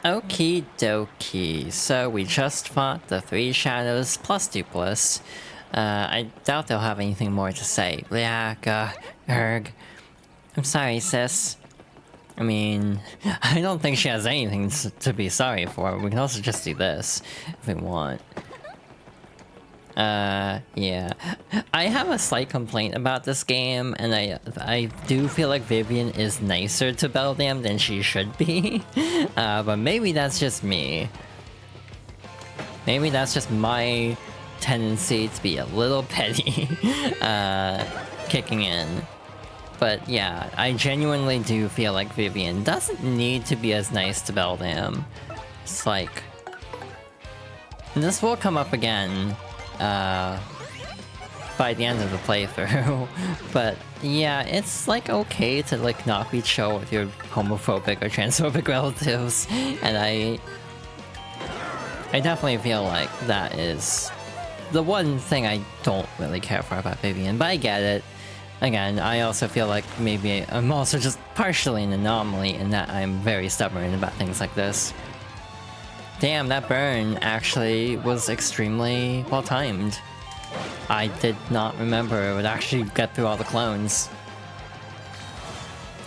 Okie dokie. So we just fought the 3 shadows plus Dupless. I doubt they'll have anything more to say. Bleak, erg. I'm sorry, sis. I mean, I don't think she has anything to be sorry for. We can also just do this if we want. Yeah. I have a slight complaint about this game, and I do feel like Vivian is nicer to Beldam than she should be. But maybe that's just me. Maybe that's just my tendency to be a little petty, kicking in. But yeah, I genuinely do feel like Vivian doesn't need to be as nice to Beldam. It's like... And this will come up again, by the end of the playthrough. But yeah, it's like okay to like not be chill with your homophobic or transphobic relatives. And I definitely feel like that is the one thing I don't really care for about Vivian, but I get it. Again, I also feel like maybe I'm also just partially an anomaly in that I'm very stubborn about things like this. Damn, that burn actually was extremely well timed. I did not remember it would actually get through all the clones.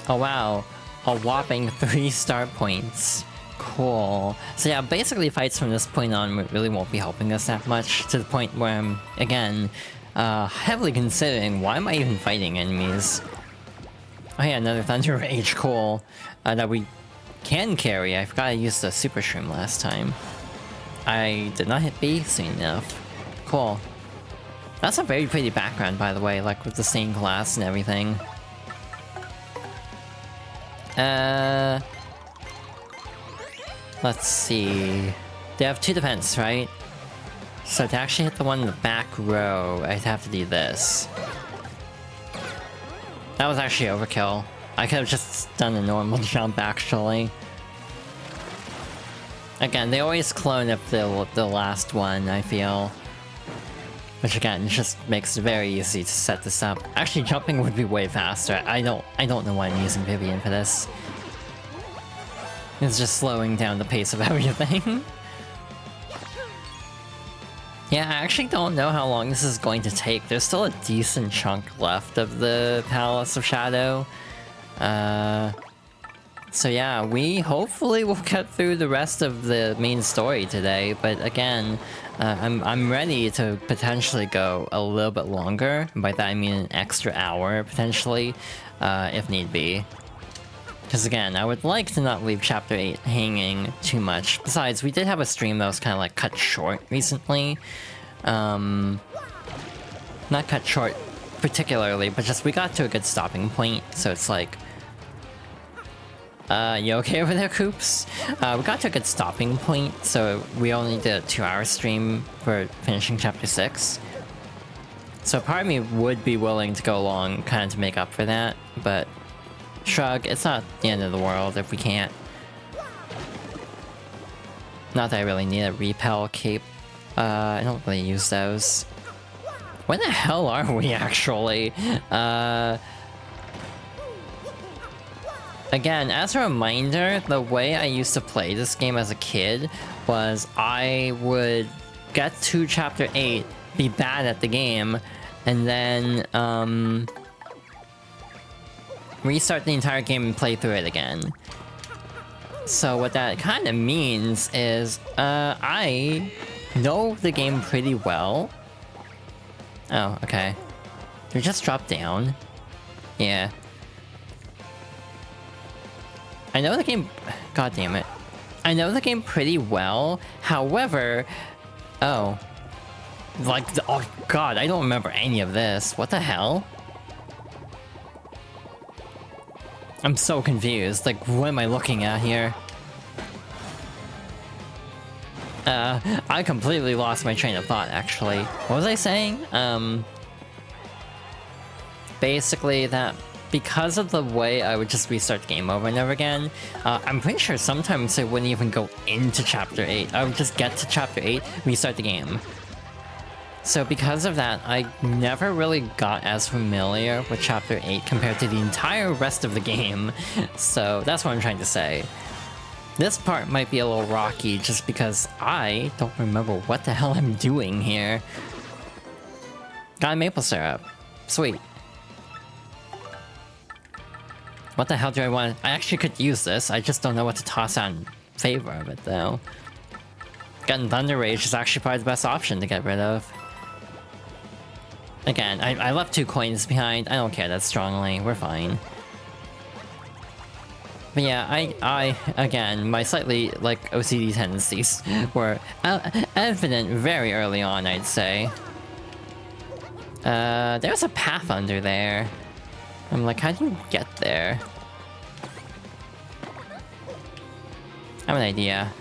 Oh wow, a whopping 3 star points. Cool. So yeah, basically fights from this point on really won't be helping us that much, to the point where I'm, again, heavily considering why am I even fighting enemies? Oh yeah, another Thunder Rage, cool. That we can carry. I forgot I used the Super Shroom last time. I did not hit B soon enough. Cool. That's a very pretty background, by the way, like with the stained glass and everything. Let's see. They have 2 defense, right? So to actually hit the one in the back row, I'd have to do this. That was actually overkill. I could have just done a normal jump, actually. Again, they always clone up the last one, I feel. Which again, just makes it very easy to set this up. Actually, jumping would be way faster. I don't know why I'm using Vivian for this. It's just slowing down the pace of everything. Yeah, I actually don't know how long this is going to take. There's still a decent chunk left of the Palace of Shadow. So yeah, we hopefully will get through the rest of the main story today, but again, I'm ready to potentially go a little bit longer. By that I mean an extra hour, potentially, if need be. Because again, I would like to not leave Chapter 8 hanging too much. Besides, we did have a stream that was kind of like cut short recently. Not cut short particularly, but just we got to a good stopping point, so it's like... you okay over there, Coops? We got to a good stopping point, so we only did a 2-hour stream for finishing Chapter 6. So part of me would be willing to go long, kind of to make up for that, but... Shrug, it's not the end of the world if we can't. Not that I really need a repel cape. I don't really use those. Where the hell are we, actually? Again, as a reminder, the way I used to play this game as a kid was I would get to Chapter 8, be bad at the game, and then, restart the entire game and play through it again. So what that kind of means is, I know the game pretty well. Oh, okay. Did we just drop down? Yeah. I know the game... God damn it. I know the game pretty well, however... Oh. Like, oh god, I don't remember any of this. What the hell? I'm so confused, like, what am I looking at here? I completely lost my train of thought, actually. What was I saying? Basically that because of the way I would just restart the game over and over again, I'm pretty sure sometimes I wouldn't even go into Chapter 8. I would just get to Chapter 8, restart the game. So because of that, I never really got as familiar with Chapter 8 compared to the entire rest of the game. So that's what I'm trying to say. This part might be a little rocky just because I don't remember what the hell I'm doing here. Got a maple syrup. Sweet. What the hell do I want? I actually could use this. I just don't know what to toss out in favor of it, though. Getting Thunder Rage is actually probably the best option to get rid of. Again, I left 2 coins behind. I don't care that strongly. We're fine. But yeah, I again, my slightly, like, OCD tendencies were evident very early on, I'd say. There's a path under there. I'm like, how do you get there? I have an idea.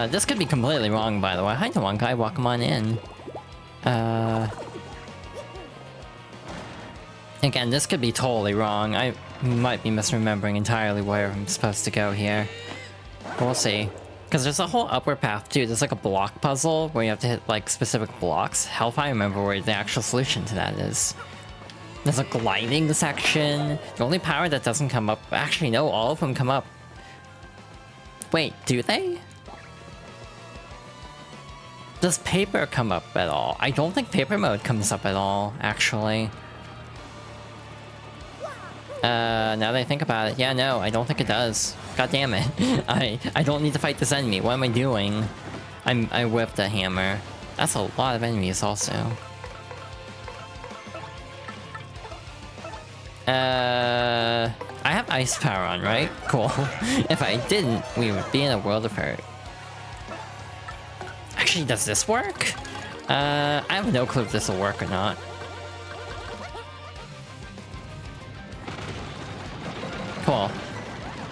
This could be completely wrong, by the way. Hi, the one guy, welcome on in. Again, this could be totally wrong. I might be misremembering entirely where I'm supposed to go here. But we'll see. Because there's a whole upward path too. There's like a block puzzle where you have to hit like specific blocks. Hell if I remember where the actual solution to that is. There's a gliding section. The only power that doesn't come up... Actually, no, all of them come up. Wait, do they? Does paper come up at all? I don't think paper mode comes up at all, actually. Now that I think about it, yeah, no, I don't think it does. God damn it. I don't need to fight this enemy. What am I doing? I whipped a hammer. That's a lot of enemies also. I have ice power on, right? Cool. If I didn't, we would be in a world of hurt. Actually, does this work? I have no clue if this will work or not. Cool.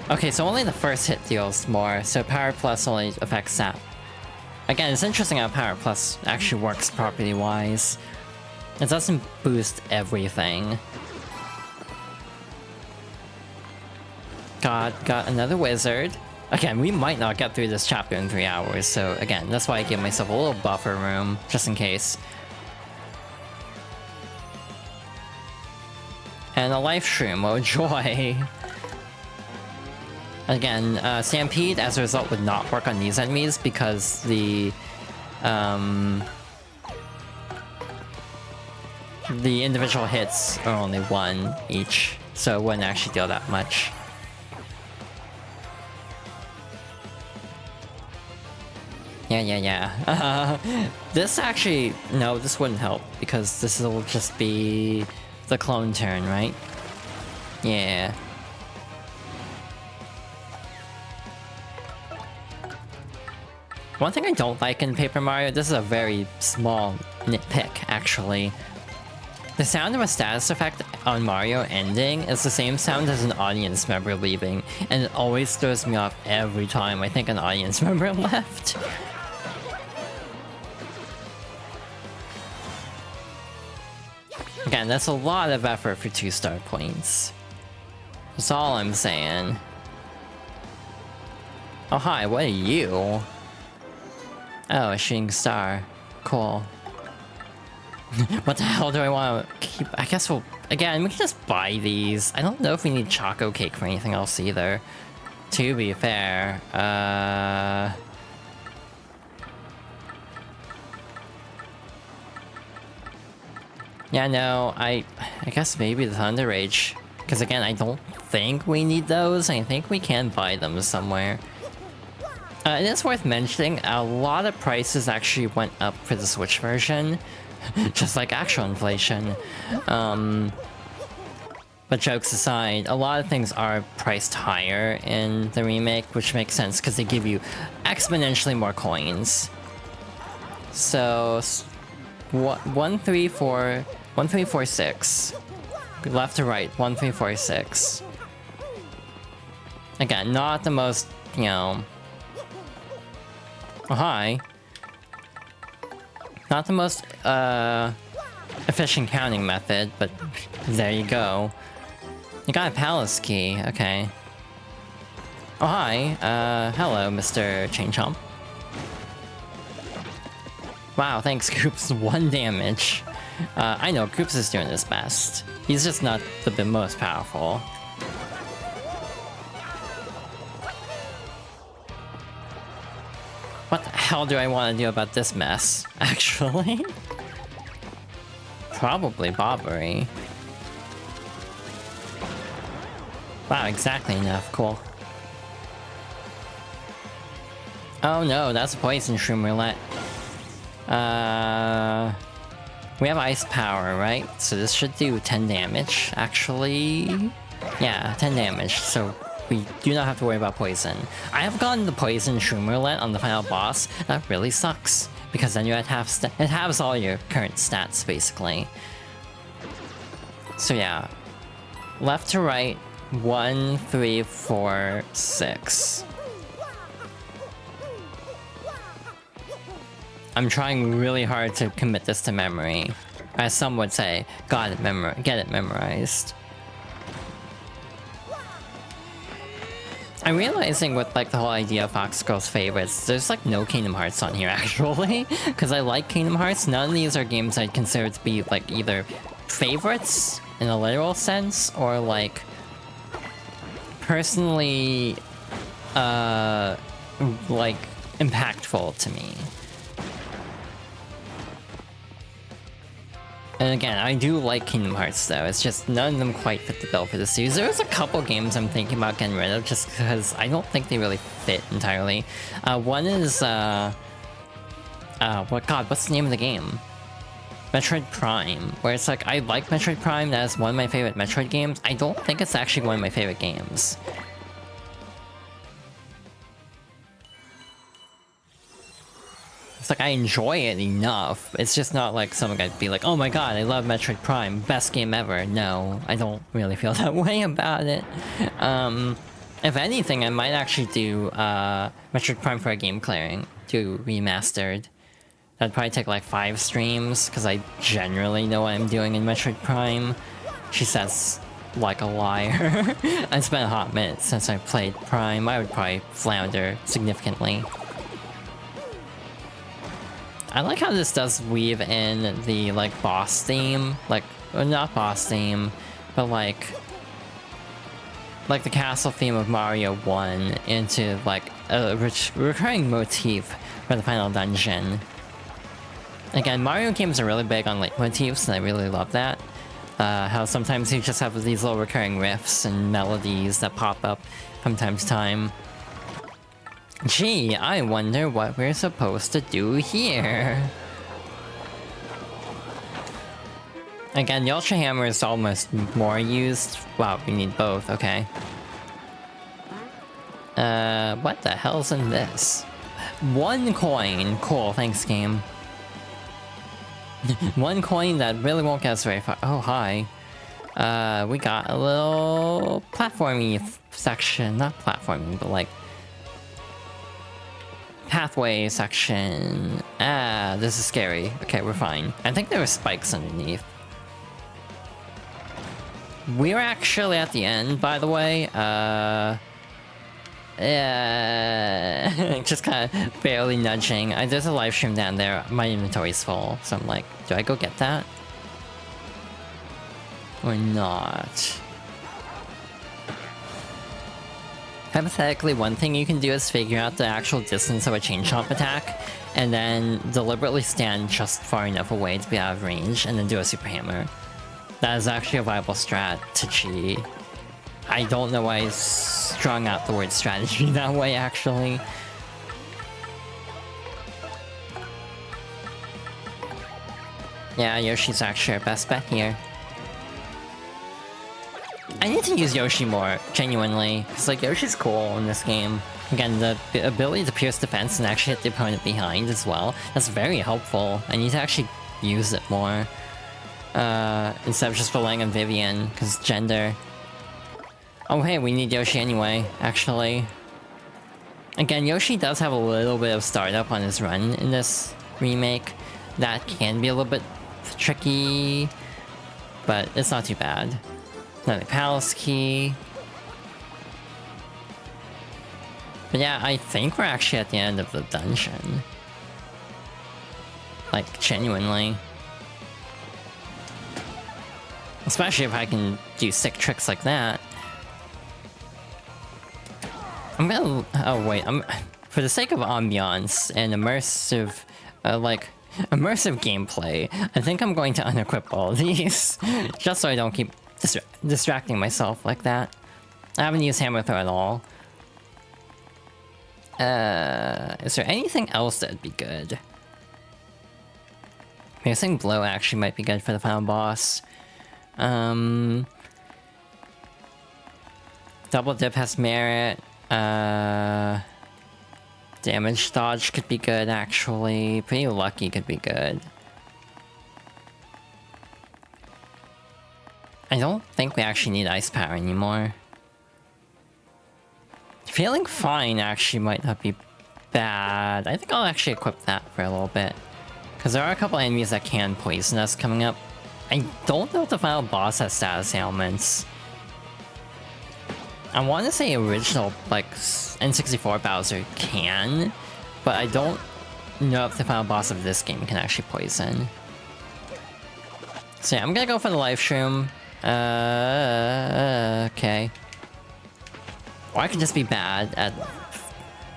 Okay, so only the first hit deals more, so Power Plus only affects that. Again, it's interesting how Power Plus actually works property-wise. It doesn't boost everything. Got another wizard. Again, we might not get through this chapter in 3 hours, so again, that's why I give myself a little buffer room, just in case. And a life shroom, oh joy! Again, Stampede, as a result, would not work on these enemies because the individual hits are only 1 each, so it wouldn't actually deal that much. Yeah. This actually... No, this wouldn't help, because this will just be the clone turn, right? Yeah. One thing I don't like in Paper Mario, this is a very small nitpick, actually. The sound of a status effect on Mario ending is the same sound as an audience member leaving, and it always throws me off every time I think an audience member left. Again, that's a lot of effort for 2 star points. That's all I'm saying. Oh hi, what are you? Oh, a shooting star. Cool. What the hell do I want to keep? I guess we'll... Again, we can just buy these. I don't know if we need Choco Cake for anything else either. To be fair. Yeah, no, I guess maybe the Thunder Rage. Because again, I don't think we need those. I think we can buy them somewhere. It is worth mentioning, a lot of prices actually went up for the Switch version. Just like actual inflation. But jokes aside, a lot of things are priced higher in the remake, which makes sense because they give you exponentially more coins. So, 1, 3, 4... 1, 3, 4, 6. Left to right, 1, 3, 4, 6. Again, not the most, you know... Oh, hi. Not the most, efficient counting method, but there you go. You got a palace key, okay. Oh, hi. Hello, Mr. Chain Chomp. Wow, thanks, Koops. 1 damage. I know, Koops is doing his best. He's just not the most powerful. hell do I want to do about this mess, actually? Probably Bobbery. Wow, exactly enough. Cool. Oh no, that's Poison Shroom Roulette. We have Ice Power, right? So this should do 10 damage, actually. Yeah, 10 damage, so we do not have to worry about poison. I have gotten the Poison Shroom Roulette on the final boss. That really sucks, because then you have it halves all your current stats, basically. So yeah. Left to right, 1, 3, 4, 6. I'm trying really hard to commit this to memory. As some would say, get it memorized. I'm realizing with like the whole idea of Fox Girls favorites, there's like no Kingdom Hearts on here actually. Because I like Kingdom Hearts, none of these are games I'd consider to be like either favorites in a literal sense or like personally like impactful to me. And again, I do like Kingdom Hearts though, it's just none of them quite fit the bill for the series. There's a couple games I'm thinking about getting rid of just because I don't think they really fit entirely. One is, what's the name of the game? Metroid Prime, where it's like, I like Metroid Prime, that is one of my favorite Metroid games. I don't think it's actually one of my favorite games. It's like, I enjoy it enough. It's just not like something I'd be like, oh my god, I love Metroid Prime, best game ever. No, I don't really feel that way about it. If anything, I might actually do Metroid Prime for a game clearing, do remastered. That'd probably take like 5 streams, because I generally know what I'm doing in Metroid Prime. She says like a liar. It's been a hot minute since I played Prime. I would probably flounder significantly. I like how this does weave in the like boss theme, like, or not boss theme, but like the castle theme of Mario 1 into like a recurring motif for the final dungeon. Again, Mario games are really big on leitmotifs, and I really love that. How sometimes you just have these little recurring riffs and melodies that pop up from time to time. Gee, I wonder what we're supposed to do here. Again, the Ultra Hammer is almost more used. Wow, we need both, okay. What the hell's in this? 1 coin. Cool, thanks game. 1 coin that really won't get us very far. Oh, hi. We got a little platformy section. Not platforming, but like pathway section. Ah, this is scary. Okay, we're fine. I think there were spikes underneath. We're actually at the end, by the way. Yeah, just kind of barely nudging. There's a live stream down there. My inventory's full, so I'm like, do I go get that? Or not? Hypothetically, one thing you can do is figure out the actual distance of a chain chomp attack, and then deliberately stand just far enough away to be out of range, and then do a super hammer. That is actually a viable strategy. I don't know why I strung out the word strategy that way, actually. Yeah, Yoshi's actually our best bet here. I need to use Yoshi more, genuinely, because like Yoshi's cool in this game. Again, the ability to pierce defense and actually hit the opponent behind as well, that's very helpful. I need to actually use it more. Instead of just relying on Vivian, because gender. Oh hey, we need Yoshi anyway, actually. Again, Yoshi does have a little bit of startup on his run in this remake. That can be a little bit tricky, but it's not too bad. Another palace key. But yeah, I think we're actually at the end of the dungeon. Like, genuinely. Especially if I can do sick tricks like that. I'm gonna... Oh wait, for the sake of ambiance and immersive, immersive gameplay, I think I'm going to unequip all of these, just so I don't keep distracting myself like that. I haven't used hammer throw at all. Is there anything else that'd be good? Piercing blow actually might be good for the final boss. Double dip has merit. Damage dodge could be good, actually. Pretty lucky could be good. I don't think we actually need ice power anymore. Feeling fine actually might not be bad. I think I'll actually equip that for a little bit. Because there are a couple enemies that can poison us coming up. I don't know if the final boss has status ailments. I want to say original, like, N64 Bowser can, but I don't know if the final boss of this game can actually poison. So yeah, I'm gonna go for the life shroom. Okay. Or I could just be bad at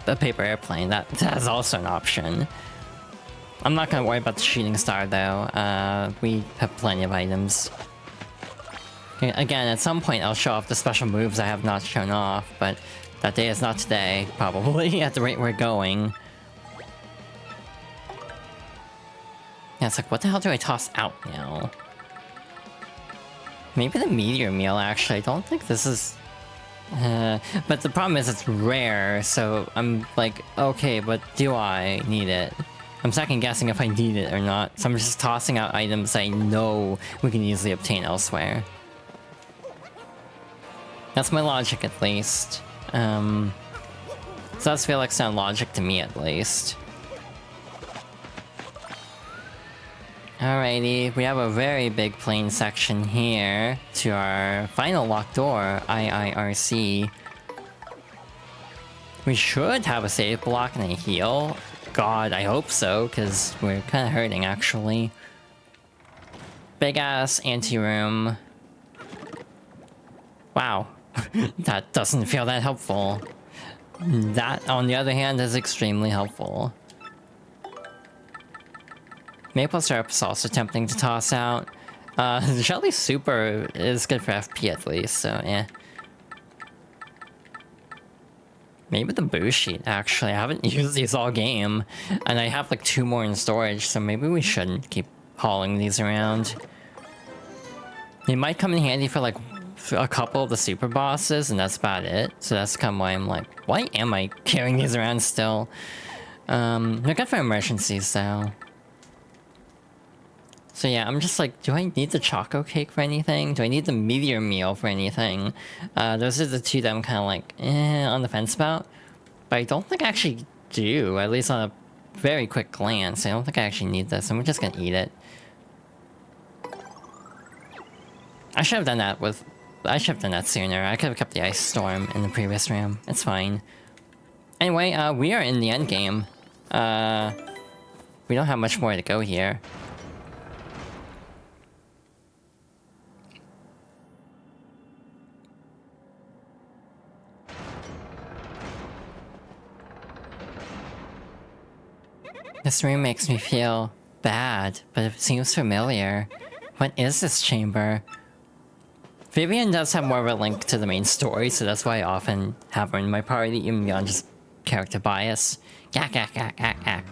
the paper airplane. That's also an option. I'm not gonna worry about the shooting star though. We have plenty of items. Again, at some point I'll show off the special moves I have not shown off, but that day is not today, probably, at the rate we're going. Yeah, it's like, what the hell do I toss out now? Maybe the meteor meal, actually. I don't think this is... but the problem is it's rare, so I'm like, okay, but do I need it? I'm second guessing if I need it or not, so I'm just tossing out items I know we can easily obtain elsewhere. That's my logic, at least. So does feel like sound logic to me, at least. Alrighty, we have a very big plane section here to our final locked door, IIRC. We should have a save block and a heal. God, I hope so, because we're kind of hurting, actually. Big-ass anti-room. Wow. That doesn't feel that helpful. That, on the other hand, is extremely helpful. Maple syrup is also tempting to toss out. Jelly Super is good for FP at least, so yeah. Maybe the boost sheet, actually. I haven't used these all game, and I have like 2 more in storage, so maybe we shouldn't keep hauling these around. They might come in handy for like a couple of the super bosses, and that's about it. So that's kind of why I'm like, why am I carrying these around still? They're good for emergencies, though. So yeah, I'm just like, do I need the Choco Cake for anything? Do I need the Meteor Meal for anything? Those are the two that I'm kind of like, on the fence about. But I don't think I actually do, at least on a very quick glance. I don't think I actually need this, and we're just gonna eat it. I should have done that sooner. I could have kept the Ice Storm in the previous room. It's fine. Anyway, we are in the end game. We don't have much more to go here. This room makes me feel bad, but it seems familiar. What is this chamber? Vivian does have more of a link to the main story, so that's why I often have her in my party, even beyond just character bias. Yak yak yak yak yak.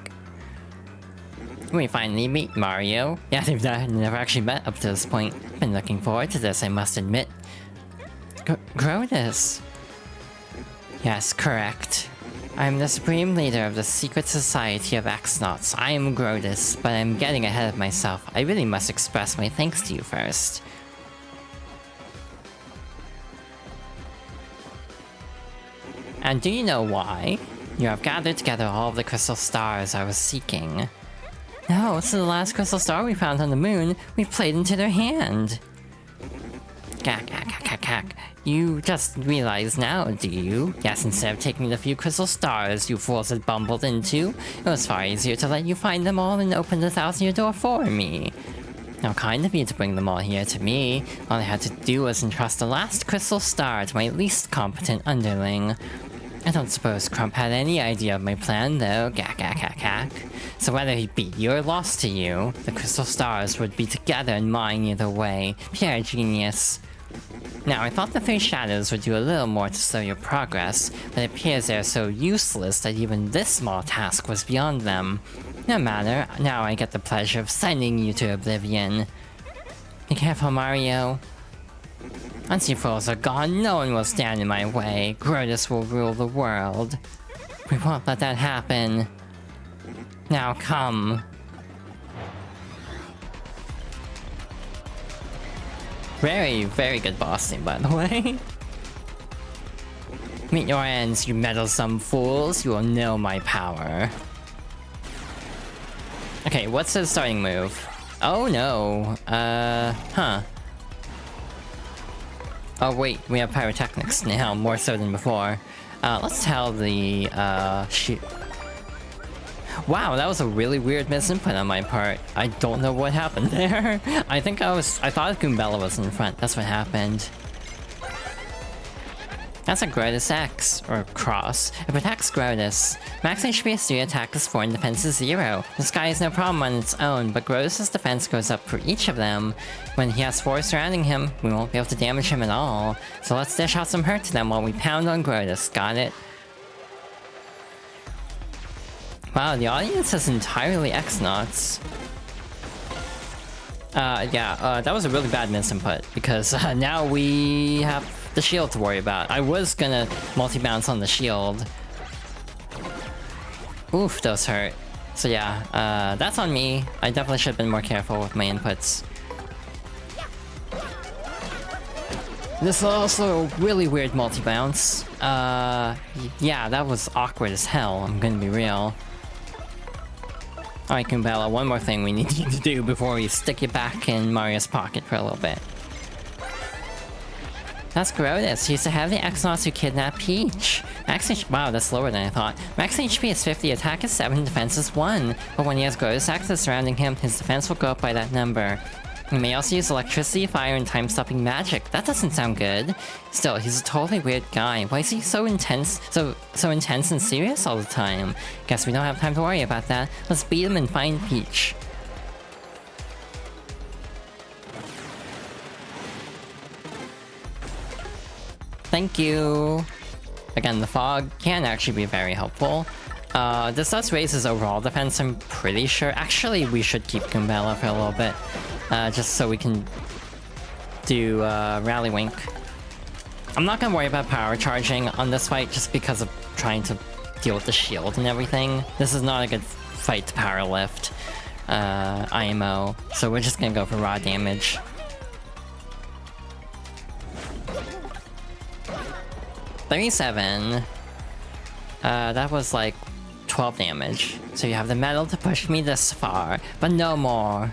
We finally meet Mario. Yeah, they've never actually met up to this point. Been looking forward to this, I must admit. Grodus. Yes, correct. I'm the supreme leader of the secret society of Axnauts. I am Grodus, but I'm getting ahead of myself. I really must express my thanks to you first. And do you know why? You have gathered together all of the crystal stars I was seeking. No, it's the last crystal star we found on the moon. We played into their hand. Gak, gak, gak, gak, gak. You just realize now, do you? Yes, instead of taking the few crystal stars you fools had bumbled into, it was far easier to let you find them all and open the 1,000-year door for me. How kind of you to bring them all here to me. All I had to do was entrust the last crystal star to my least competent underling. I don't suppose Crump had any idea of my plan, though. Gak gak gak gak. So whether he beat you or lost to you, the crystal stars would be together in mine either way. Pure genius. Now, I thought the three shadows would do a little more to slow your progress, but it appears they are so useless that even this small task was beyond them. No matter, now I get the pleasure of sending you to oblivion. Be careful, Mario. Once you fools are gone, no one will stand in my way. Grotus will rule the world. We won't let that happen. Now come. Very, very good boss name, by the way. Meet your ends, you meddlesome fools. You will know my power. Okay, what's the starting move? Oh no. Huh. Oh wait, we have pyrotechnics now, more so than before. Let's tell the, shoot. Wow, that was a really weird misinput on my part. I don't know what happened there. I thought Goombella was in front, that's what happened. That's a Grotus X, or Cross. It protects Grotus. Max HP is 3, attack is 4, and defense is 0. This guy is no problem on its own, but Grotus' defense goes up for each of them. When he has 4 surrounding him, we won't be able to damage him at all. So let's dish out some hurt to them while we pound on Grotus, got it? Wow, the audience is entirely X-Nauts. That was a really bad misinput, because now we have the shield to worry about. I was gonna multi-bounce on the shield. Oof, those hurt. So yeah, that's on me. I definitely should have been more careful with my inputs. This is also a really weird multi-bounce. Yeah, that was awkward as hell, I'm gonna be real. Alright, Goombella, one more thing we need you to do before we stick you back in Mario's pocket for a little bit. That's Grotus. He used to have the X-Nauts who kidnapped Peach. Wow, that's lower than I thought. Max HP is 50, attack is 7, defense is 1. But when he has Grotus access surrounding him, his defense will go up by that number. He may also use electricity, fire, and time-stopping magic. That doesn't sound good. Still, he's a totally weird guy. Why is he so intense, so intense and serious all the time? Guess we don't have time to worry about that. Let's beat him and find Peach. Thank you! Again, the fog can actually be very helpful. This does raise his overall defense, I'm pretty sure. Actually, we should keep Goombella for a little bit. Just so we can do Rally Wink. I'm not gonna worry about power charging on this fight just because of trying to deal with the shield and everything. This is not a good fight to power lift IMO, so we're just gonna go for raw damage. $37. That was like 12 damage. So you have the metal to push me this far, but no more.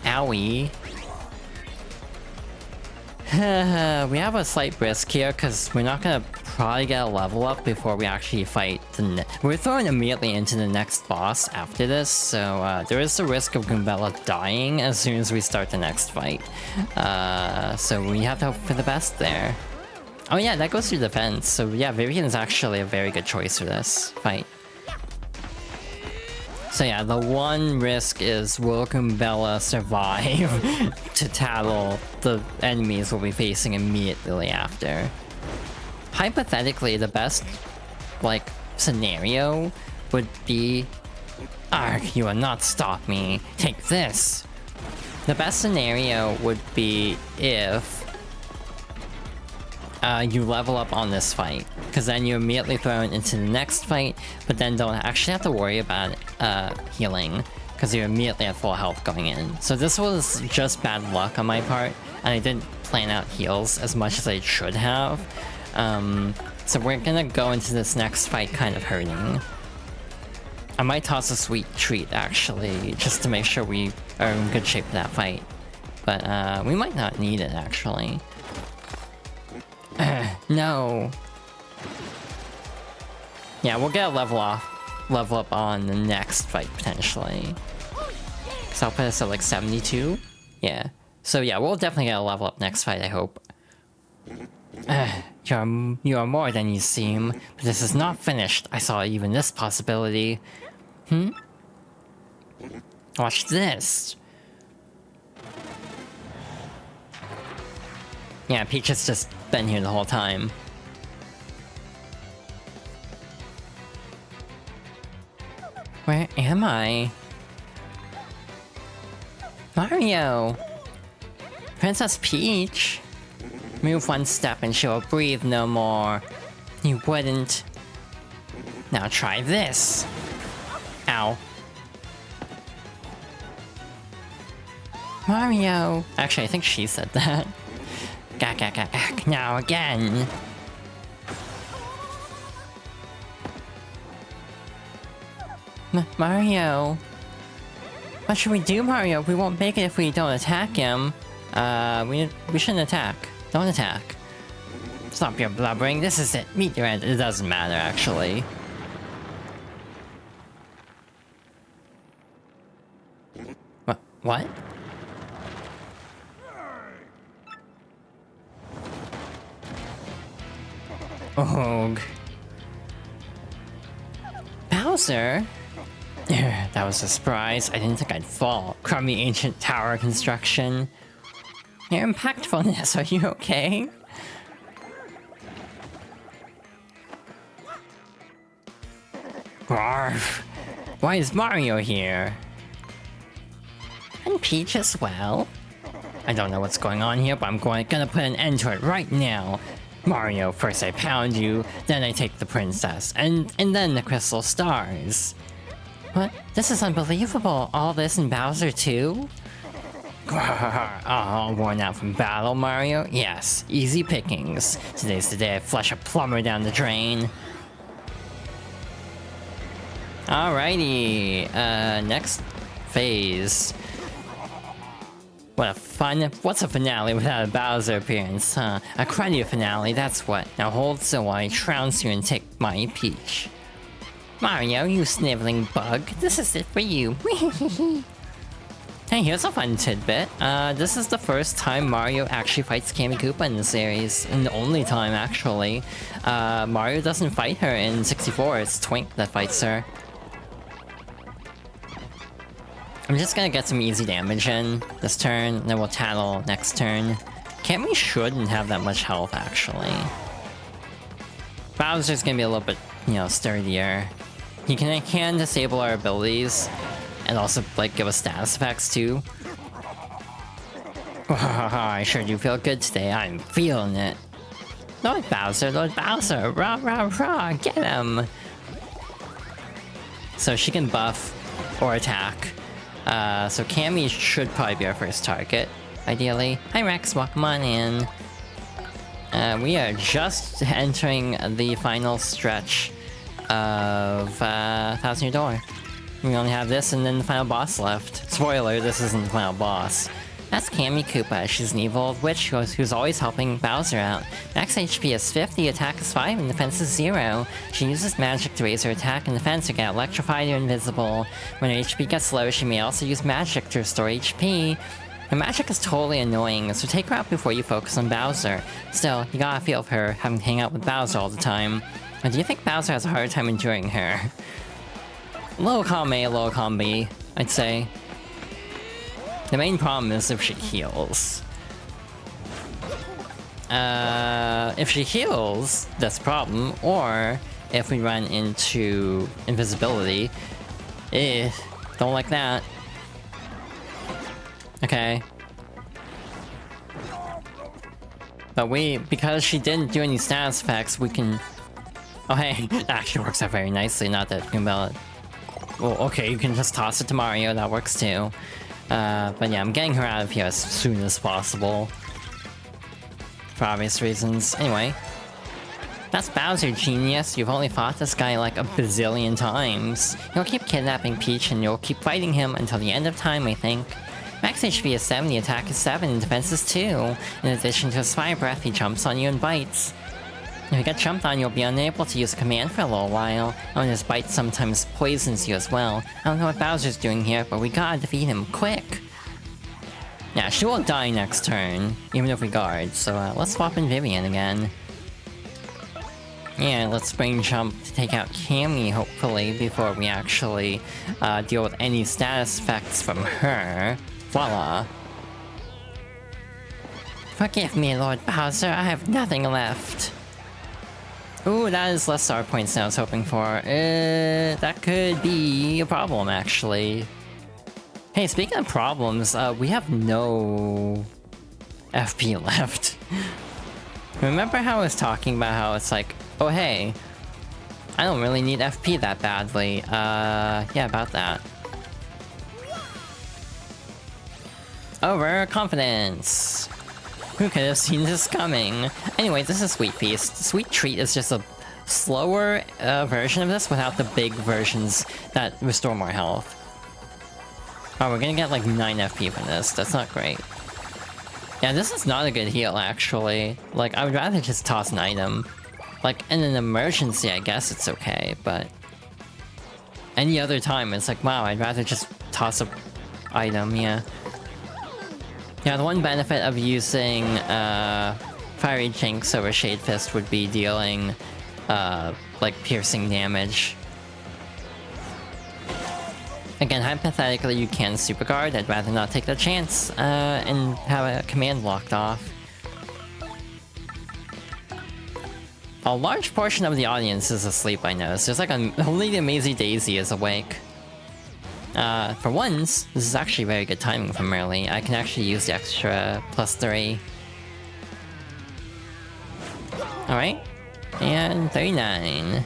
Owie. We have a slight risk here because we're not gonna probably get a level up before we actually fight we're thrown immediately into the next boss after this, so there is the risk of Goombella dying as soon as we start the next fight. So we have to hope for the best there. Oh yeah, that goes through defense, so yeah, Vivian is actually a very good choice for this fight. So yeah, the one risk is will Goombella survive to tattle the enemies we'll be facing immediately after. Hypothetically, the best, like, scenario would be... Arg, you will not stop me. Take this! The best scenario would be if... you level up on this fight, because then you're immediately thrown into the next fight, but then don't actually have to worry about healing, because you're immediately at full health going in. So this was just bad luck on my part, and I didn't plan out heals as much as I should have. So we're gonna go into this next fight kind of hurting. I might toss a sweet treat, actually, just to make sure we are in good shape for that fight. But we might not need it, actually. No. Yeah, we'll get a level up on the next fight, potentially. So I'll put us at like 72? Yeah. So yeah, we'll definitely get a level up next fight, I hope. You are more than you seem, but this is not finished. I saw even this possibility. Watch this. Yeah, Peach has just been here the whole time. Where am I? Mario! Princess Peach! Move one step and she'll breathe no more. You wouldn't. Now try this. Ow. Mario! Actually, I think she said that. Gak, gak, gak, gak. Now again. Mario. What should we do, Mario? We won't make it if we don't attack him. We shouldn't attack. Don't attack. Stop your blubbering. This is it. Meet your end. It doesn't matter, actually. What? Ugh. Bowser? That was a surprise. I didn't think I'd fall. Crummy ancient tower construction. Your impactfulness, are you okay? Garf. Why is Mario here? And Peach as well? I don't know what's going on here, but I'm gonna put an end to it right now. Mario, first I pound you, then I take the princess, and then the crystal stars. What? This is unbelievable. All this in Bowser too? All worn out from battle, Mario? Yes, easy pickings. Today's the day I flush a plumber down the drain. Alrighty, next phase. What's a finale without a Bowser appearance, huh? A cruddy finale, that's what. Now hold still while I trounce you and take my Peach. Mario, you sniveling bug, this is it for you. Hey, here's a fun tidbit. This is the first time Mario actually fights Kammy Koopa in the series. And the only time, actually. Mario doesn't fight her in 64, it's Twink that fights her. I'm just gonna get some easy damage in this turn, then we'll tattle next turn. Kammy shouldn't have that much health, actually. Bowser's gonna be a little bit, you know, sturdier. He can disable our abilities, and also, like, give us status effects, too. I sure do feel good today, I'm feeling it. Lord Bowser, rah rah rah, get him! So she can buff, or attack. So Kammy should probably be our first target, ideally. Hi Rex, welcome on in. We are just entering the final stretch of Thousand Year Door. We only have this and then the final boss left. Spoiler, this isn't the final boss. That's Kammy Koopa. She's an evil old witch who's always helping Bowser out. Max HP is 50, attack is 5, and defense is 0. She uses magic to raise her attack and defense or get electrified or invisible. When her HP gets low, she may also use magic to restore HP. Her magic is totally annoying, so take her out before you focus on Bowser. Still, you gotta feel for her having to hang out with Bowser all the time. Or do you think Bowser has a hard time enduring her? Low column A, low column B, I'd say. The main problem is if she heals. If she heals, that's a problem. Or if we run into invisibility. Don't like that. Okay. But because she didn't do any status effects, we can... Oh hey, that actually works out very nicely, not that about it. Well, okay, you can just toss it to Mario, that works too. But yeah, I'm getting her out of here as soon as possible. For obvious reasons. Anyway. That's Bowser, genius. You've only fought this guy like a bazillion times. You'll keep kidnapping Peach and you'll keep fighting him until the end of time, I think. Max HP is 70, attack is 7, and defense is 2. In addition to his fire breath, he jumps on you and bites. If you get jumped on, you'll be unable to use a command for a little while, and his bite sometimes poisons you as well. I don't know what Bowser's doing here, but we gotta defeat him quick. Yeah, she will die next turn, even if we guard. So let's swap in Vivian again. Yeah, let's spring jump to take out Cammy, hopefully, before we actually deal with any status effects from her. Voila. Forgive me, Lord Bowser, I have nothing left. Ooh, that is less star points than I was hoping for. That could be a problem, actually. Hey, speaking of problems, we have no FP left. Remember how I was talking about how it's like, oh hey, I don't really need FP that badly. Yeah, about that. Overconfidence! Who could have seen this coming? Anyway, this is Sweet Feast. Sweet Treat is just a slower version of this without the big versions that restore more health. Oh, we're gonna get like 9 FP from this. That's not great. Yeah, this is not a good heal, actually. Like, I would rather just toss an item. Like, in an emergency, I guess it's okay, but... any other time, it's like, wow, I'd rather just toss a item, yeah. Yeah, the one benefit of using Fiery Jinx over Shade Fist would be dealing, like, piercing damage. Again, hypothetically, you can Super Guard. I'd rather not take the chance and have a command locked off. A large portion of the audience is asleep, I noticed. There's like only the Amazing Daisy is awake. For once, this is actually very good timing for Merly. I can actually use the extra +3. Alright. And 39.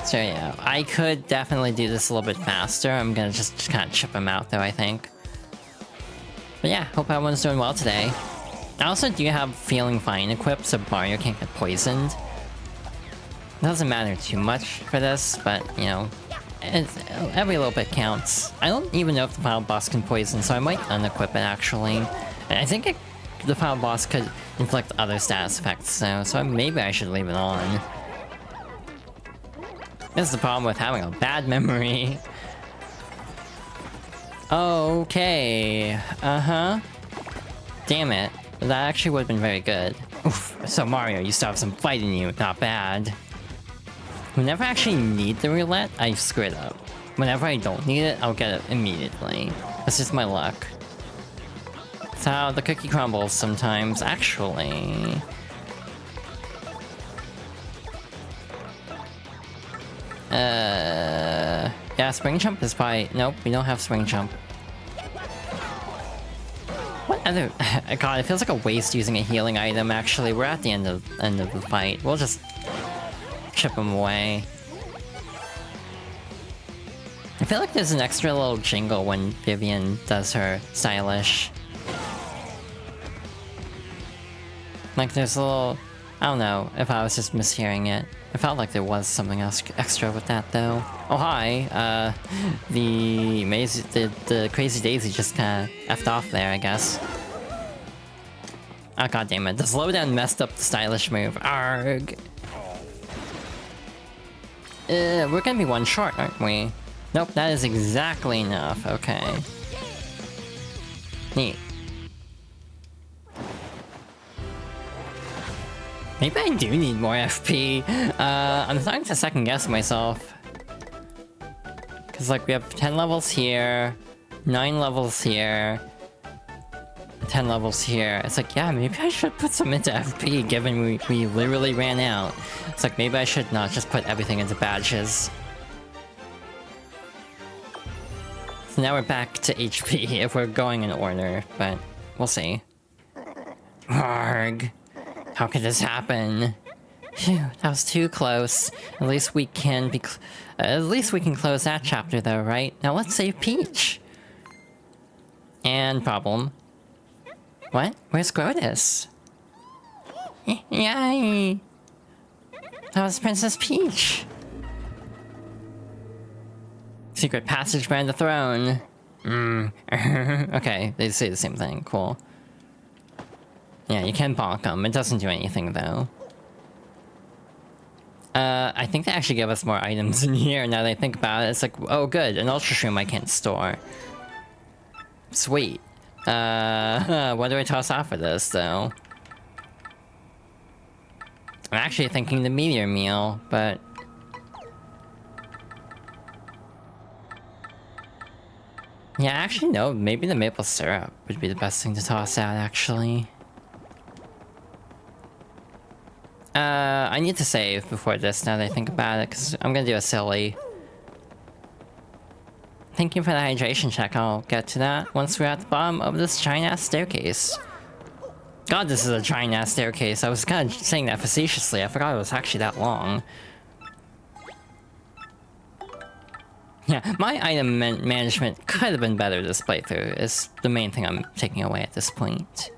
So yeah, I could definitely do this a little bit faster. I'm gonna just kind of chip him out though, I think. But yeah, hope everyone's doing well today. I also do have Feeling Fine equipped so Mario can't get poisoned. It doesn't matter too much for this, but you know, every little bit counts. I don't even know if the final boss can poison, so I might unequip it actually. I think the final boss could inflict other status effects, so maybe I should leave it on. This is the problem with having a bad memory. Okay. Uh-huh. Damn it. That actually would have been very good. Oof. So Mario, you still have some fight in you. Not bad. Whenever I actually need the roulette, I screw it up. Whenever I don't need it, I'll get it immediately. That's just my luck. That's how the cookie crumbles sometimes, actually. Yeah, Spring Jump is probably... nope, we don't have Spring Jump. What other... God, it feels like a waste using a healing item, actually. We're at the end of the fight. We'll just... chip him away. I feel like there's an extra little jingle when Vivian does her stylish. Like there's a little... I don't know if I was just mishearing it. I felt like there was something else extra with that though. Oh hi, the Crazy Daisy just kinda effed off there, I guess. Oh god damn it, the slowdown messed up the stylish move. Arg! We're gonna be one short, aren't we? Nope, that is exactly enough, okay. Neat. Maybe I do need more FP. I'm starting to second guess myself. Cause like we have 10 levels here, 9 levels here, 10 levels here. It's like, yeah, maybe I should put some into FP given we literally ran out. It's like, maybe I should not just put everything into badges. So now we're back to HP if we're going in order, but we'll see. Arg. How could this happen? Phew, that was too close. At least we can close that chapter though, right? Now let's save Peach. And problem. What? Where's Grotus? Yay! That was Princess Peach. Secret passage behind the throne. Okay, they say the same thing. Cool. Yeah, you can bonk them. It doesn't do anything, though. I think they actually give us more items in here now that I think about it. It's like, oh good, an Ultra Shroom I can't store. Sweet. What do I toss off for this, though? I'm actually thinking the meteor meal, but... yeah, actually no, maybe the maple syrup would be the best thing to toss out, actually. I need to save before this now that I think about it, because I'm gonna do a silly. Thank you for the hydration check, I'll get to that once we're at the bottom of this giant-ass staircase. God, this is a giant-ass staircase. I was kind of saying that facetiously, I forgot it was actually that long. Yeah, my item management could have been better this playthrough, is the main thing I'm taking away at this point.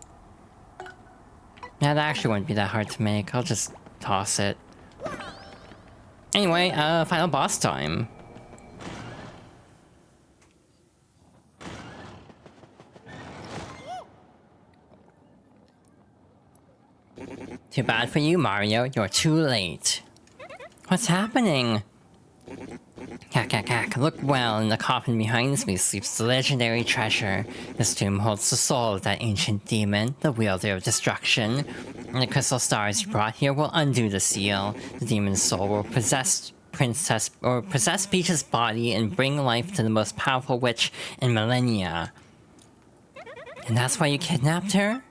Yeah, that actually wouldn't be that hard to make. I'll just toss it. Anyway, final boss time. Too bad for you, Mario. You're too late. What's happening? Cack. Look well, in the coffin behind me sleeps the legendary treasure. This tomb holds the soul of that ancient demon, the wielder of destruction. And the crystal stars you brought here will undo the seal. The demon's soul will possess Peach's body and bring life to the most powerful witch in millennia. And that's why you kidnapped her?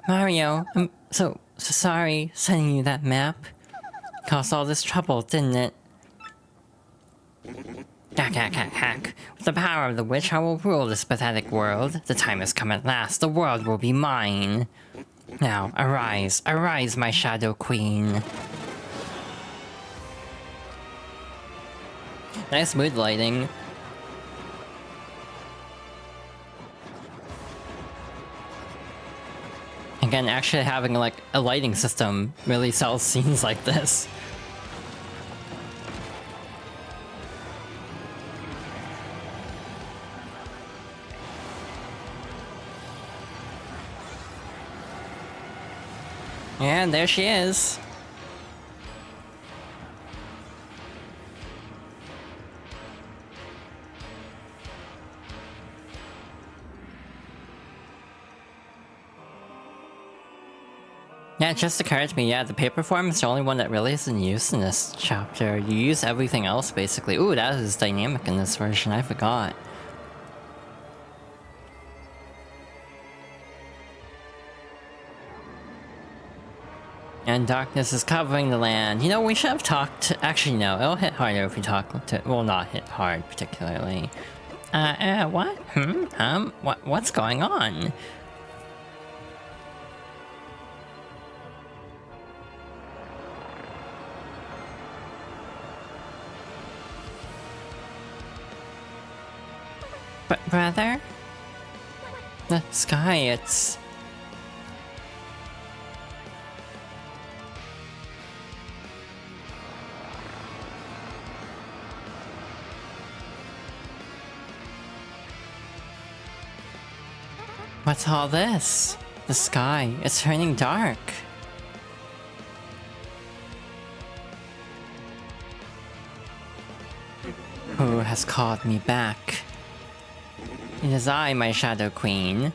Mario, I'm so sorry sending you that map. Caused all this trouble, didn't it? Hack. With the power of the witch, I will rule this pathetic world. The time has come at last. The world will be mine. Now, arise, my Shadow Queen. Nice mood lighting. Again, actually having like a lighting system really sells scenes like this. And there she is. Yeah, it just occurred to me, yeah, the paper form is the only one that really isn't used in this chapter. You use everything else, basically. Ooh, that is dynamic in this version, I forgot. And darkness is covering the land. You know, we should have talked... actually, no, it'll hit harder if we talk to... well, not hit hard, particularly. What? What's going on? But brother? The sky, it's... what's all this? The sky, it's turning dark. Who has called me back? It is I, my Shadow Queen.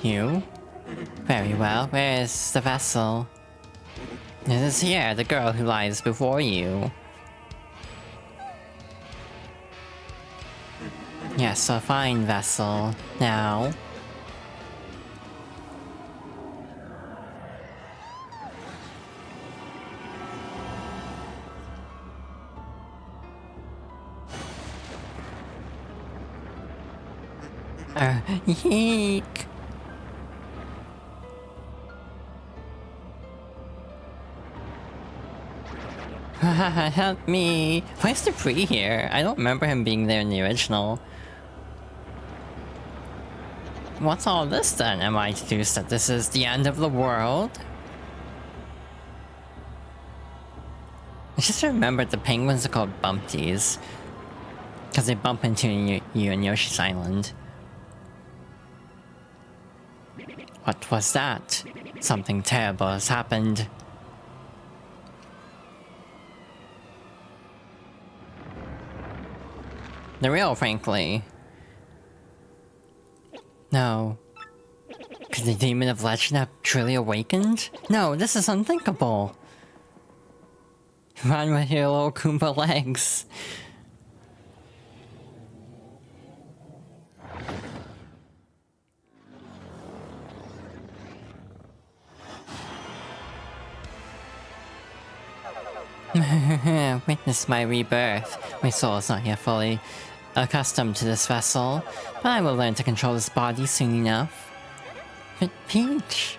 You? Very well, where is the vessel? It is here, the girl who lies before you. Yes, a fine vessel. Now... yeek. Help me. Why is Dupree here? I don't remember him being there in the original. What's all this then? Am I deduced that this is the end of the world? I just remembered the penguins are called bumpties. Because they bump into you in Yoshi's Island. What was that? Something terrible has happened. The real, frankly. No. Could the demon of legend have truly awakened? No, this is unthinkable. Run with your little Goomba legs. Witness my rebirth. My soul is not yet fully accustomed to this vessel, but I will learn to control this body soon enough. But Peach...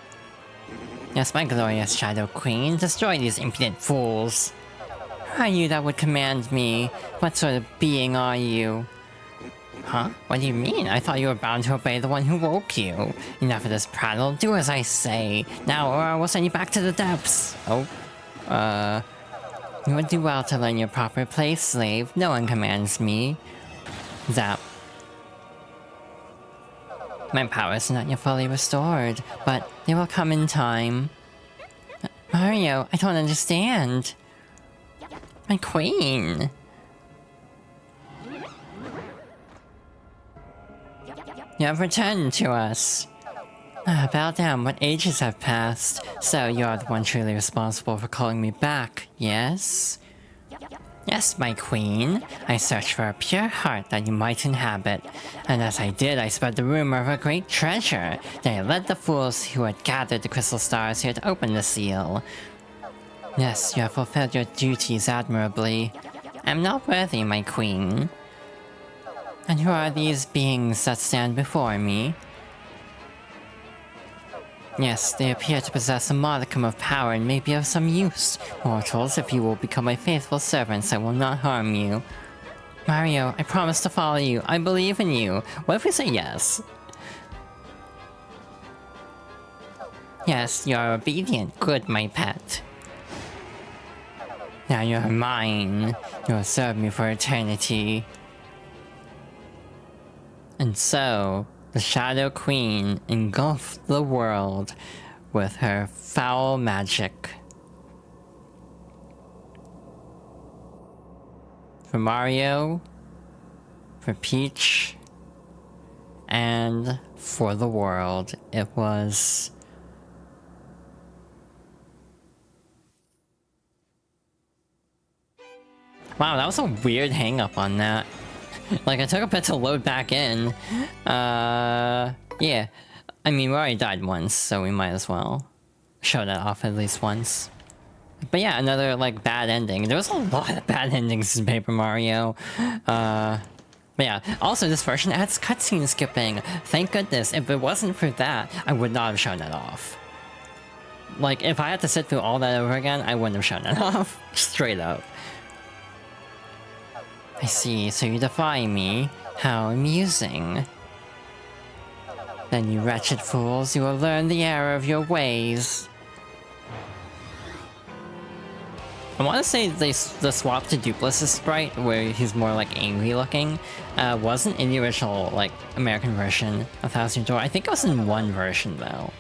Yes, my glorious Shadow Queen, destroy these impudent fools. Who are you that would command me? What sort of being are you? Huh? What do you mean? I thought you were bound to obey the one who woke you. Enough of this prattle, do as I say. Now, or I will send you back to the depths. Oh. You would do well to learn your proper place, slave. No one commands me. Zap. My powers are not yet fully restored, but they will come in time. Mario, I don't understand. My queen. You have returned to us. Bow down, what ages have passed? So you are the one truly responsible for calling me back, yes? Yes, my queen. I searched for a pure heart that you might inhabit. And as I did, I spread the rumor of a great treasure. Then I led the fools who had gathered the crystal stars here to open the seal. Yes, you have fulfilled your duties admirably. I'm not worthy, my queen. And who are these beings that stand before me? Yes, they appear to possess a modicum of power and may be of some use. Mortals, if you will become my faithful servants, I will not harm you. Mario, I promise to follow you. I believe in you. What if we say yes? Yes, you are obedient. Good, my pet. Now you are mine. You will serve me for eternity. And so... the Shadow Queen engulfed the world with her foul magic. For Mario, for Peach, and for the world, it was... Wow, that was a weird hang-up on that. Like, I took a bit to load back in. Yeah. I mean, we already died once, so we might as well show that off at least once. But yeah, another, like, bad ending. There was a lot of bad endings in Paper Mario. But yeah, also this version adds cutscene skipping. Thank goodness. If it wasn't for that, I would not have shown that off. Like, if I had to sit through all that over again, I wouldn't have shown that off. Straight up. I see, so you defy me? How amusing. Then you wretched fools, you will learn the error of your ways. I want to say the swap to Duplis' sprite, where he's more like angry looking, wasn't in the original like American version of Thousand Door. I think it was in one version though.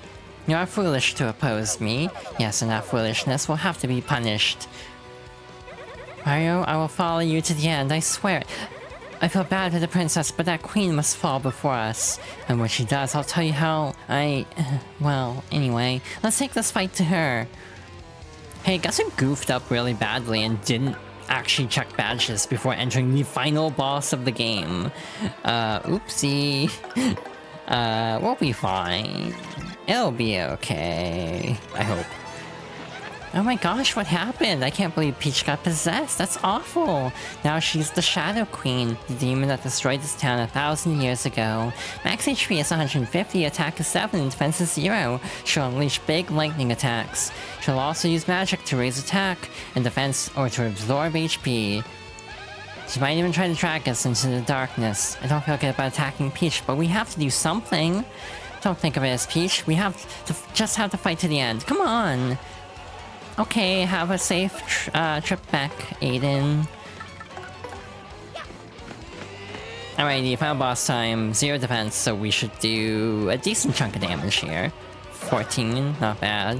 You are foolish to oppose me. Yes, and that foolishness will have to be punished. Mario, I will follow you to the end, I swear. I feel bad for the princess, but that queen must fall before us. And when she does, I'll tell you how well, anyway, let's take this fight to her. Hey, guess who goofed up really badly and didn't actually check badges before entering the final boss of the game? Oopsie. We'll be fine. It'll be okay. I hope. Oh my gosh, what happened? I can't believe Peach got possessed. That's awful. Now she's the Shadow Queen, the demon that destroyed this town 1,000 years ago. Max HP is 150, attack is 7, and defense is 0. She'll unleash big lightning attacks. She'll also use magic to raise attack and defense or to absorb HP. She might even try to drag us into the darkness. I don't feel good about attacking Peach, but we have to do something. Don't think of it as Peach. We have to just have to fight to the end. Come on. Okay, have a safe trip back, Aiden. Alrighty, final boss time. 0 defense, so we should do a decent chunk of damage here. 14, not bad.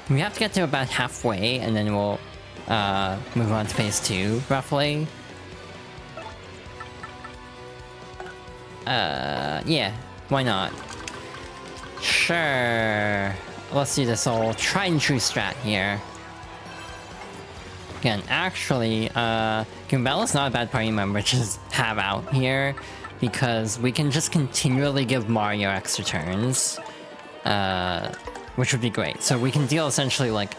We have to get to about halfway, and then we'll move on to phase 2, roughly. Yeah, why not? Sure. Let's do this old tried and true strat here. Again, actually, Goombella's not a bad party member to just have out here, because we can just continually give Mario extra turns, which would be great. So we can deal essentially like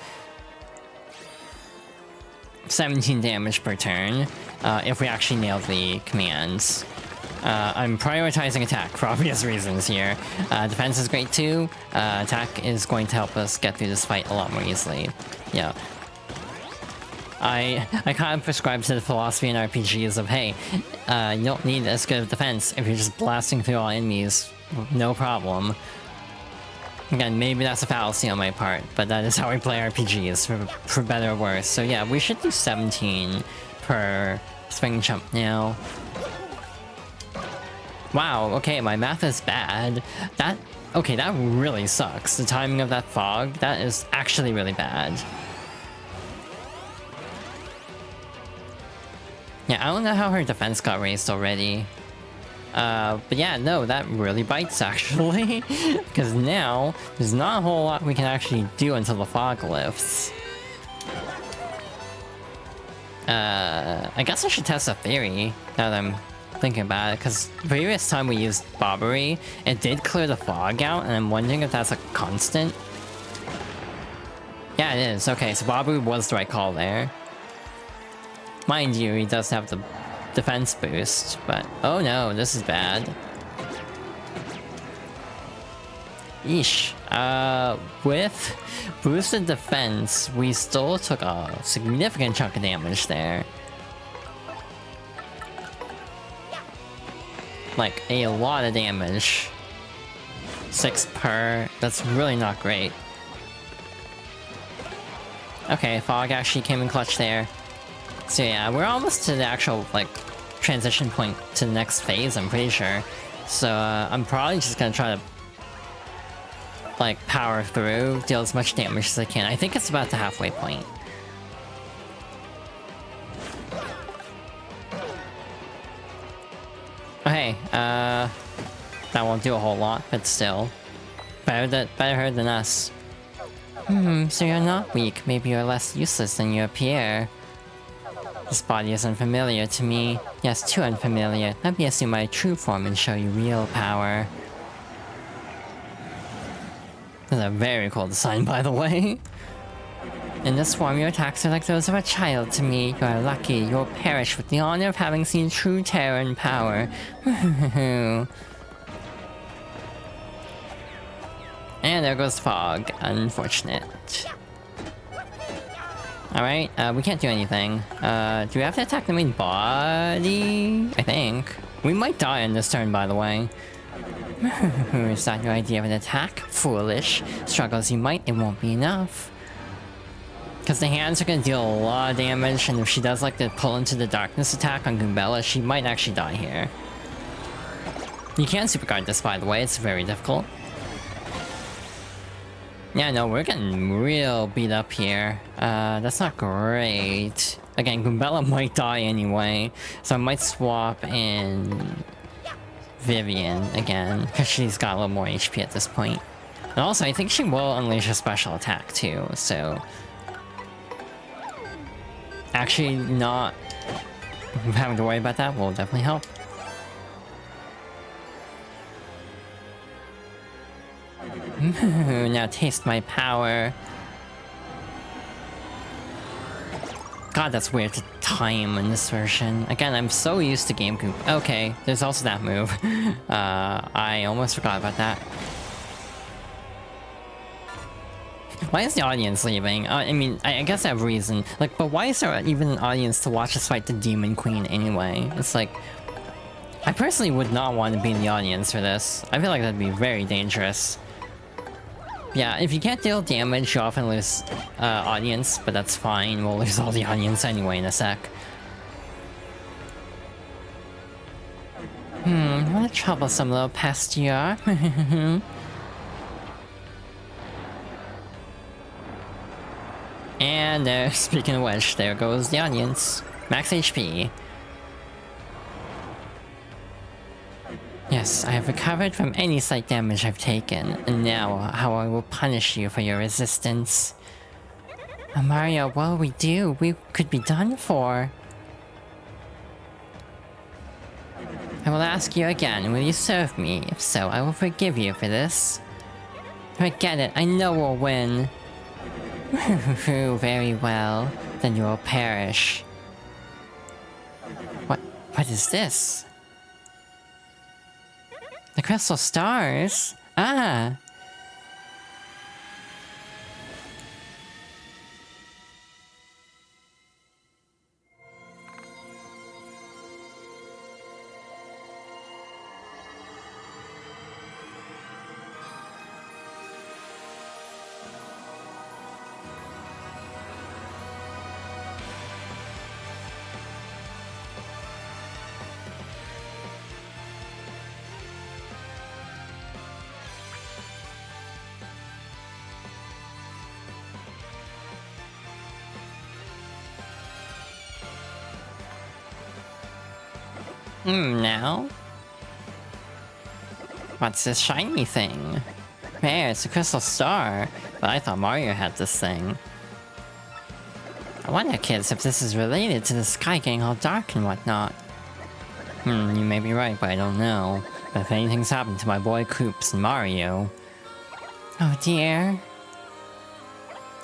17 damage per turn, if we actually nail the commands. I'm prioritizing attack for obvious reasons here. Defense is great too. Attack is going to help us get through this fight a lot more easily. Yeah. I kind of prescribe to the philosophy in RPGs of, hey, you don't need as good of defense if you're just blasting through all enemies, no problem. Again, maybe that's a fallacy on my part, but that is how we play RPGs, for better or worse. So yeah, we should do 17 per spring jump now. Wow, okay, my math is bad. Okay, that really sucks. The timing of that fog, that is actually really bad. Yeah, I don't know how her defense got raised already. But yeah, no, that really bites actually. Because now, there's not a whole lot we can actually do until the fog lifts. I guess I should test a theory, now that I'm thinking about it, because the previous time we used Bobbery, it did clear the fog out, and I'm wondering if that's a constant. Yeah, it is. Okay, so Bobbery was the right call there. Mind you, he does have the defense boost, but oh no, this is bad. Yeesh. With boosted defense, we still took a significant chunk of damage there. Like, a lot of damage. 6 per, that's really not great. Okay, Fog actually came in clutch there. So yeah, we're almost to the actual, like, transition point to the next phase, I'm pretty sure. So, I'm probably just gonna try to, like, power through, deal as much damage as I can. I think it's about the halfway point. Okay, that won't do a whole lot, but still. Better her than us. So you're not weak. Maybe you're less useless than you appear. This body is unfamiliar to me. Yes, too unfamiliar. Let me assume my true form and show you real power. That's a very cool design, by the way. In this form, your attacks are like those of a child to me. You are lucky. You'll perish with the honor of having seen true terror and power. And there goes Fog. Unfortunate. Alright, we can't do anything. Do we have to attack the main body? I think. We might die in this turn, by the way. Is that your idea of an attack? Foolish. Struggle as you might, it won't be enough. Because the hands are going to deal a lot of damage, and if she does like the pull into the darkness attack on Goombella, she might actually die here. You can superguard this, by the way, it's very difficult. Yeah, no, we're getting real beat up here. That's not great. Again, Goombella might die anyway, so I might swap in Vivian again, because she's got a little more HP at this point. And also, I think she will unleash a special attack too, so... Actually, not having to worry about that will definitely help. Now taste my power. God, that's weird to time in this version. Again, I'm so used to GameCube. Okay, there's also that move. I almost forgot about that. Why is the audience leaving? I mean, I guess I have reason. Like, but why is there even an audience to watch us fight the Demon Queen anyway? It's like... I personally would not want to be in the audience for this. I feel like that'd be very dangerous. Yeah, if you can't deal damage, you often lose audience, but that's fine. We'll lose all the audience anyway in a sec. What a troublesome little pest you are. And there, speaking of which, there goes the audience. Max HP. Yeah, Yes, I have recovered from any slight damage I've taken, and now how I will punish you for your resistance. Mario, what will we do? We could be done for. I will ask you again, will you serve me? If so, I will forgive you for this. Forget it, I know we'll win. Very well, then you will perish. What is this? The crystal stars? Ah! Now? What's this shiny thing? There, it's a crystal star, but I thought Mario had this thing. I wonder, kids, if this is related to the sky getting all dark and whatnot. You may be right, but I don't know. But if anything's happened to my boy Koops and Mario... Oh dear.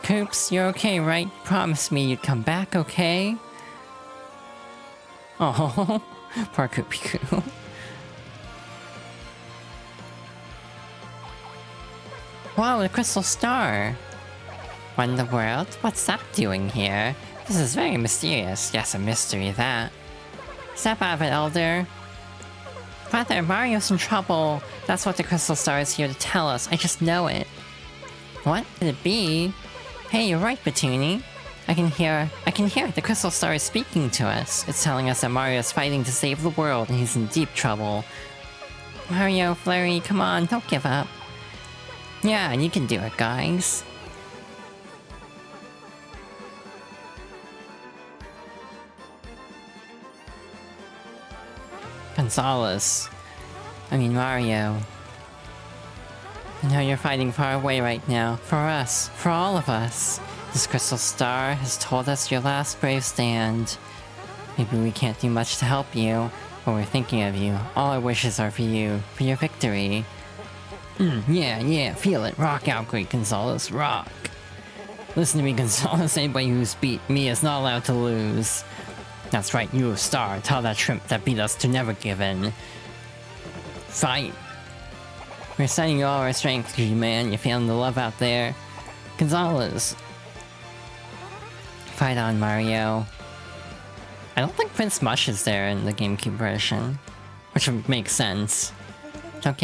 Koops, you're okay, right? Promise me you'd come back, okay? Oh, poor Koopy-Koo. Whoa, a crystal star! What in the world? What's that doing here? This is very mysterious. Yes, a mystery, that. Step out of it, Elder. Father, Mario's in trouble. That's what the crystal star is here to tell us. I just know it. What could it be? Hey, you're right, Batoonie. I can hear it. The crystal star is speaking to us. It's telling us that Mario is fighting to save the world and he's in deep trouble. Mario, Flurry, come on, don't give up. Yeah, you can do it, guys. Mario. I know you're fighting far away right now. For us. For all of us. This crystal star has told us your last brave stand. Maybe we can't do much to help you, but we're thinking of you. All our wishes are for you. For your victory. Yeah, feel it. Rock out, great Gonzalez. Rock. Listen to me, Gonzalez. Anybody who's beat me is not allowed to lose. That's right, you, Star. Tell that shrimp that beat us to never give in. Fight. We're sending you all our strength, you man. You're feeling the love out there. Gonzalez. Fight on, Mario. I don't think Prince Mush is there in the GameCube version. Which would make sense. Don't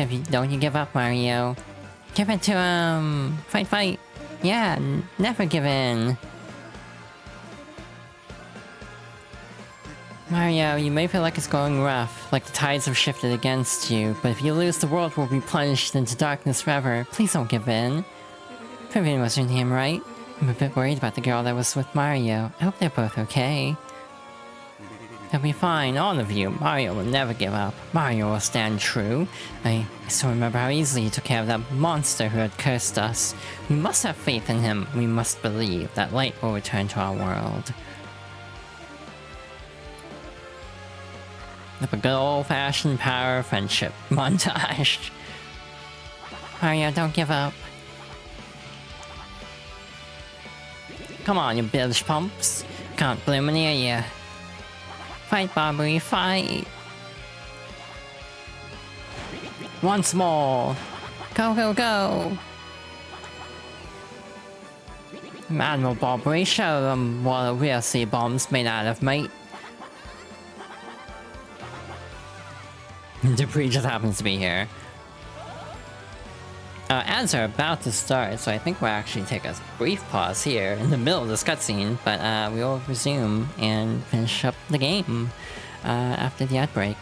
you give up, Mario. Give it to him! Fight! Yeah, never give in. Mario, you may feel like it's going rough, like the tides have shifted against you, but if you lose, the world will be plunged into darkness forever. Please don't give in. Vivian was her name, right? I'm a bit worried about the girl that was with Mario. I hope they're both okay. They'll be fine, all of you. Mario will never give up. Mario will stand true. I still remember how easily he took care of that monster who had cursed us. We must have faith in him. We must believe that light will return to our world. Like a good old-fashioned power of friendship montage. Mario, don't give up. Come on, you bilge pumps. Can't bloom near you. Fight, Bobby, fight! Once more! Go! Admiral Bobbery, show them what a real sea bomb's made out of, mate. Debris just happens to be here. Ads are about to start, so I think we'll actually take a brief pause here in the middle of this cutscene, but we will resume and finish up the game after the ad break.